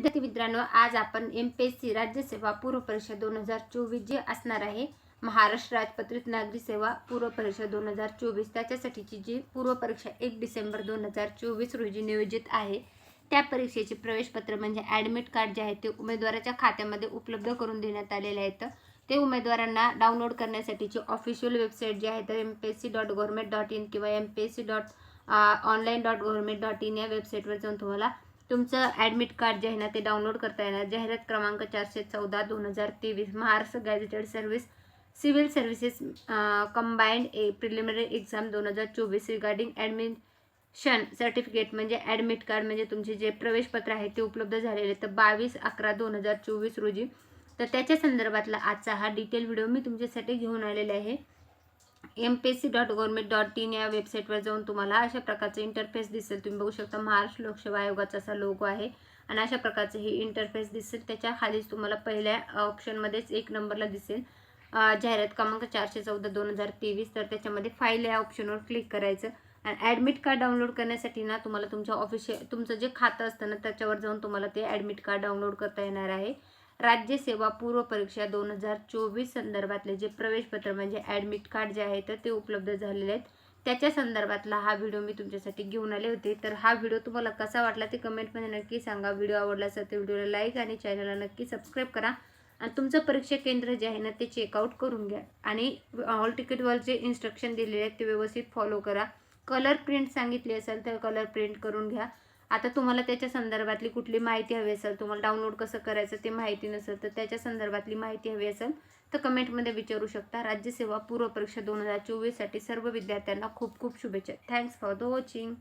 विद्यार्थी मित्रांनो, आज आपण MPSC राज्यसेवा पूर्व परीक्षा 2024 जी असणार आहे, महाराष्ट्र राजपत्रित नागरी सेवा पूर्व परीक्षा 2024, त्याच्यासाठीची जी पूर्व परीक्षा 1 डिसेंबर 2024 रोजी नियोजित आहे, त्या परीक्षेचे प्रवेशपत्र म्हणजे ॲडमिट कार्ड जे आहे ते उमेदवाराच्या खात्यामध्ये उपलब्ध करून देण्यात आलेले आहेत. ते उमेदवारांना डाउनलोड करण्यासाठीची ऑफिशियल वेबसाईट जी आहे तर mpsc.government.in किंवा mpsc.online.government.in या वेबसाईटवर जाऊन तुम्हाला तुमचं ॲडमिट कार्ड जे आहे ना ते डाउनलोड करता येणार. जाहिरात क्रमांक 414/2023 Maharashtra gazetted service civil services combined preliminary exam 2024 regarding admission certificate म्हणजे ॲडमिट कार्ड म्हणजे तुमचे जे प्रवेशपत्र आहे ते उपलब्ध झालेले तर 22/11/2024 रोजी. तर त्याच्या संदर्भातला आजचा हा डिटेल व्हिडिओ मी तुमच्यासाठी घेऊन आलेला आहे. mpsc.government.in या वेबसाईटवर जाऊन तुम्हाला अशा प्रकारचं इंटरफेस दिसेल. तुम्ही बघू शकता महाराष्ट्र लोकसेवा आयोगाचा असा लोगो आहे आणि अशा प्रकारचं हे इंटरफेस दिसेल. त्याच्या खालीच तुम्हाला पहिल्या ऑप्शनमध्येच एक नंबरला दिसेल जाहिरात क्रमांक 414/2023. तर त्याच्यामध्ये फाईल या ऑप्शनवर क्लिक करायचं आणि ॲडमिट कार्ड डाउनलोड करण्यासाठी ना तुम्हाला तुमच्या तुमचं जे खातं असतं ना त्याच्यावर जाऊन तुम्हाला ते ॲडमिट कार्ड डाउनलोड करता येणार आहे. राज्यसेवा पूर्व परीक्षा 2024 संदर्भातले जे प्रवेशपत्र म्हणजे ॲडमिट कार्ड जे आहे तर ते उपलब्ध झालेले आहेत, त्याच्या संदर्भातला हा व्हिडिओ मी तुमच्यासाठी घेऊन आले होते. तर हा व्हिडिओ तुम्हाला कसा वाटला ते कमेंटमध्ये नक्की सांगा. व्हिडिओ आवडला असेल तर व्हिडिओला लाईक आणि चॅनलला नक्की सबस्क्राईब करा आणि तुमचं परीक्षा केंद्र जे आहे ना ते चेकआउट करून घ्या आणि हॉल तिकीटवर जे इन्स्ट्रक्शन दिलेले आहेत ते व्यवस्थित फॉलो करा. कलर प्रिंट सांगितली असेल तर कलर प्रिंट करून घ्या. आता तुम्हाला त्याच्या संदर्भातली कुठली माहिती हवी असेल, तुम्हाला डाउनलोड कसं करायचं ते माहिती नसेल तर त्याच्या संदर्भातली माहिती हवी असेल तर कमेंटमध्ये विचारू शकता. राज्यसेवा पूर्व परीक्षा 2024 साठी सर्व विद्यार्थ्यांना खूप खूप शुभेच्छा. Thanks for the watching.